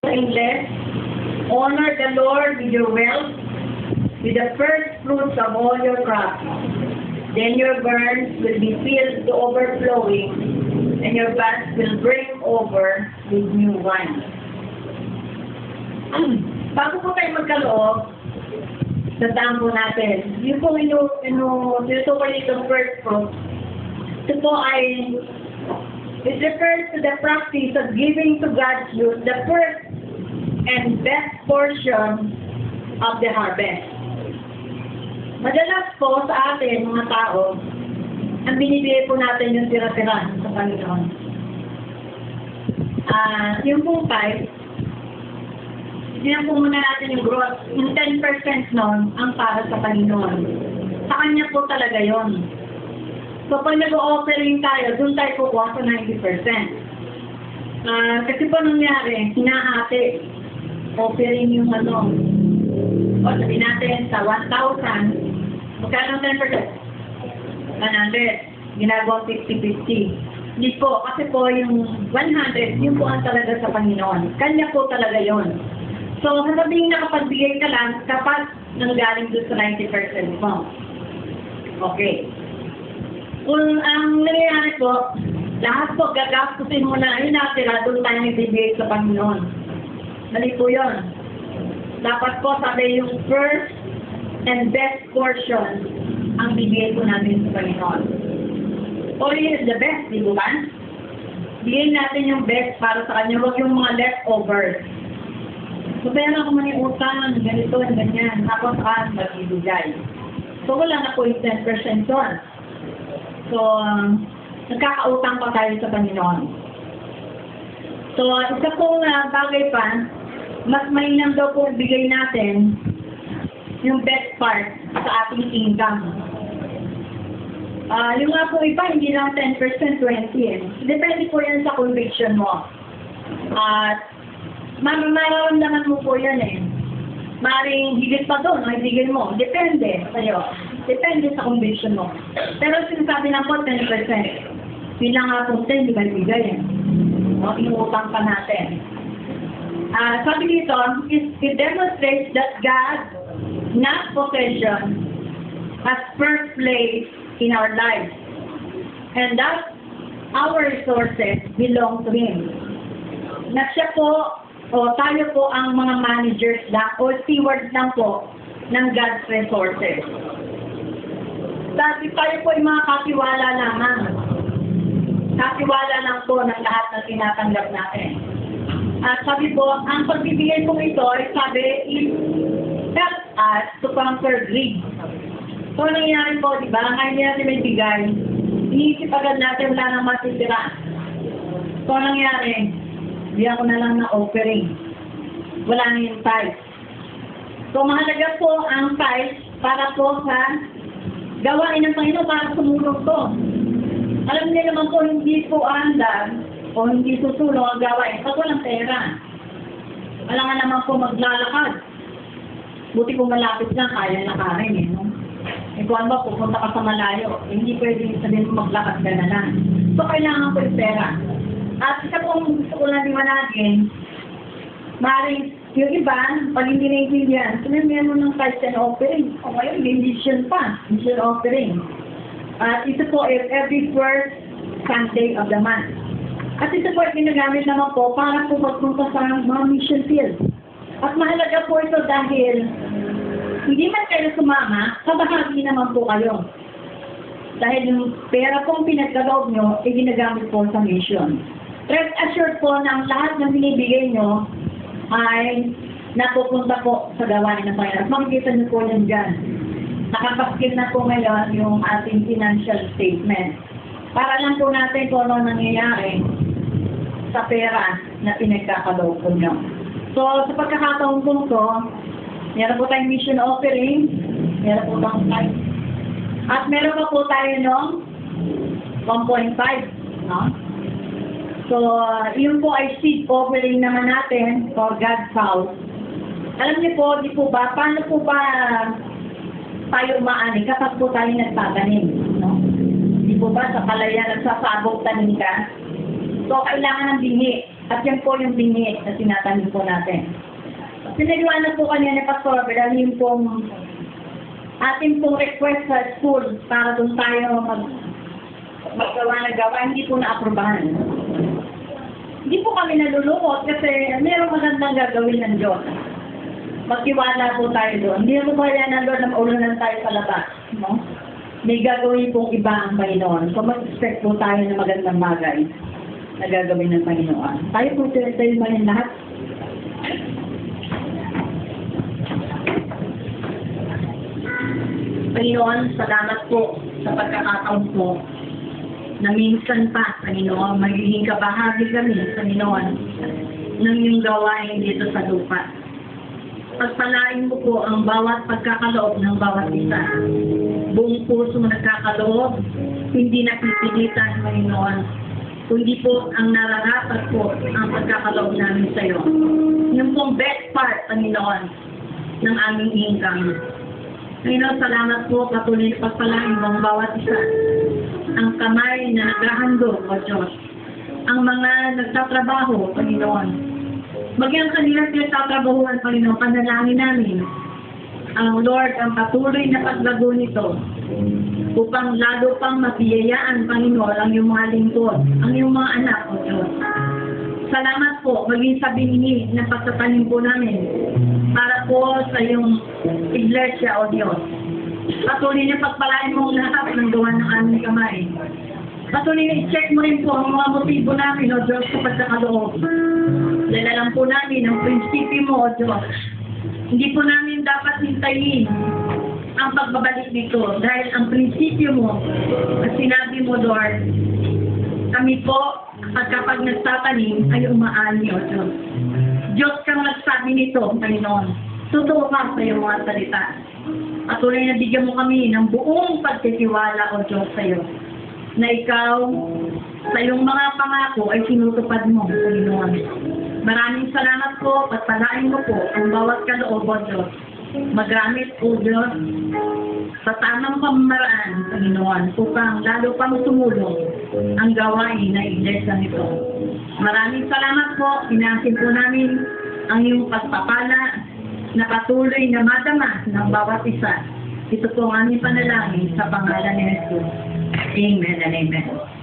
English, honor the Lord with your wealth, with the first fruits of all your crops. Then your barns will be filled to overflowing, and your vats will brim over with new wine. Bago po tayo magkaloob, tandaan po natin, yung po tinutukoy itong first fruit, ito po ay, it refers to the practice of giving to God's youth the first and best portion of the harvest. Madalas po sa atin, mga tao, ang binibigay po natin yung tira-tira sa Panginoon. Yung pong tithe, tignan po muna natin yung growth. Yung 10% nun, ang para sa Panginoon. Sa Kanya po talaga yon. So, pag nag-o-offering tayo, doon tayo kukuha sa 90%. Kasi po nangyari, hinahati. Offering yung o sabihin natin sa 1,000, magkano 10%? 100. Ginagawa 50-50. Hindi po, kasi po yung 100, yun po ang talaga sa Panginoon. Kanya po talaga yon. So, sasabihin nakapagbigay ka lang kapag nanggaling doon sa 90% mo. Okay. Kung ang nangyayari po, lahat po gagastusin mo na yun natira, doon tayo nagbibigay sa Panginoon. Mali po yun. Dapat po sabi yung first and best portion ang bibigay po natin sa Panginoon. Only is the best, di ba? Bigyan natin yung best para sa Kanya, huwag yung mga leftovers. So, pera ko man yung utang, ganito, ganyan, tapos magbibigay. So, wala na po yung 10% doon. So, nagkakautang pa tayo sa Panginoon. So, isa pong bagay pa, mas mainam daw po bigay natin yung best part sa ating income. Yung nga po iba, hindi lang 10%, 20%. Depende po yan sa conviction mo. At, mararamdaman mo po yan eh. Maring higit pa doon, ay higit mo. Depende sa'yo. Depende sa conviction mo. Pero sinasabi lang po 10%. Bilang nga po 10, di ba ibigay eh. Inutang pa natin. Sabi dito, it demonstrates that God, not possession, has first place in our lives. And that our resources belong to Him. Na siya po, o tayo po ang mga managers lang, o stewards lang po ng God's resources. Dati tayo po yung mga katiwala lamang. Katiwala lang po ng lahat na tinatanggap natin. At sabi po, ang pagbibigay po ito, ay sabi, it helps us to conquer greed. So, nangyayari po, di ba? Ngayon natin may bigay, iniisip agad natin wala nang matitira. So, nangyayari, bigyan ko na lang na offering. Wala na yung tithe. So, mahalaga po ang tithe para po sa gawain ng Panginoon para sumulong to. Alam niyo naman po, hindi po andar o hindi susulong ang gawain pag walang pera. Wala nga naman po maglalakad. Buti kung malapit lang, kaya lakarin eh. No? Eh kung ano ba, pupunta ka sa malayo, hindi pwede sabihin mo maglakad ka na lang. So, kailangan po yung pera. At isa pong gusto ko lang liwanagin, maaaring yung iba, pag hindi naiintindihan, sinabihan mo ng tithe and offering. O ngayon, mission pa, mission offering. At ito po is every first Sunday of the month. At ito po ay ginagamit naman po para po magpunta sa mga mission field. At mahalaga po ito dahil hindi man kayo sumama, kabahagi naman po kayo. Dahil yung pera pong pinagkagawag nyo, ay ginagamit po sa mission. Rest assured po na ang lahat ng binibigay nyo ay napupunta po sa gawain ng Panginoon. Makikita nyo po yan dyan. Nakapaskil na po ngayon yung ating financial statement. Para lang po natin kung ano nangyayari sa pera na pinagkakaloob po nyo. So, sa pagkakataon po ito, meron po tayong mission offering, meron po tayong tithe. At meron pa po tayo ng 1.5, no? So, yun po ay seed offering naman natin for God's house. Alam niyo po, di po ba, paano po ba tayo umaani kapag po tayo nagtatanim, no? Di po ba, sa palayan, nagsasabog tanim ka? So, kailangan ng binhi. At yan po yung binhi na tinatanim po natin. Pinaliwanag po kanina ni Pastor Abel, yung pong ating pong request sa school para doon tayo maggawa ng gawa, hindi po na-aprobahan. Hindi po kami nalulungkot kasi mayroong magandang gagawin ng Diyos. Magtiwala po tayo doon. Hindi po kaya ng Lord na maulunan tayo sa labas. No? May gagawin pong iba ang Panginoon. So mag-expect po tayo ng magandang bagay na gagawin ng Panginoon. Tayo po tayo manin lahat. Panginoon, salamat po sa pagkakataon po na minsan pa, Panginoon, magiging kabahagi kami, Panginoon, ng iyong gawain dito sa lupa. Pagpalain mo po ang bawat pagkakaloob ng bawat isa. Buong puso nagkakaloob, hindi napipilitan, Panginoon, kundi po ang nararapat po ang pagkakaloob namin sa iyo. Yung pong best part, Panginoon, ng aming income. Panginoon, salamat po, patuloy na pagpalain mo ang bawat isa. Ang kamay na naghahandog, O Diyos. Ang mga nagtatrabaho, Panginoon. Maging kanila pinagtatrabahuan, Panginoon, panalangin namin. Ang Lord, ang patuloy na paglago nito, upang lalo pang mabiyayaan, Panginoon, ang iyong mga lingkod, ang iyong mga anak, O Diyos. Salamat po, maging sa binhi na pagtatanim po namin para po sa iyong iglesia, O Diyos. Patuloy na pagpalain mo lahat ng gawa ng aming kamay. Patuloy na i-check mo rin po ang mga motibo namin, O Diyos, sa pagkakaloob. Dahil alam po namin ang prinsipyo mo, O Diyos. Hindi po namin dapat hintayin ang pagbabalik dito dahil ang prinsipyo mo, at sinabi mo, Lord, kami po, at kapag nagtatanim, ay umaani, O Diyos. Diyos kang nagsabi nito, Panginoon. Totoo ka sa iyong mga salita. Patuloy na bigyan mo kami ng buong pagtitiwala, O Diyos, sa iyo. Na ikaw, sa iyong mga pangako ay sinutupad mo, Panginoon. Maraming salamat po, pagpalain mo po ang bawat kaloob, O Diyos. Magamit, O Diyos, sa tamang pamamaraan, Panginoon, upang lalo pang tumulong ang gawain na iglesia nito. Maraming salamat po, inasin po namin ang iyong pagpapala na patuloy na madama ng bawat isa. Ito po ang aming panalangin sa pangalan ni Jesus. Amen and amen.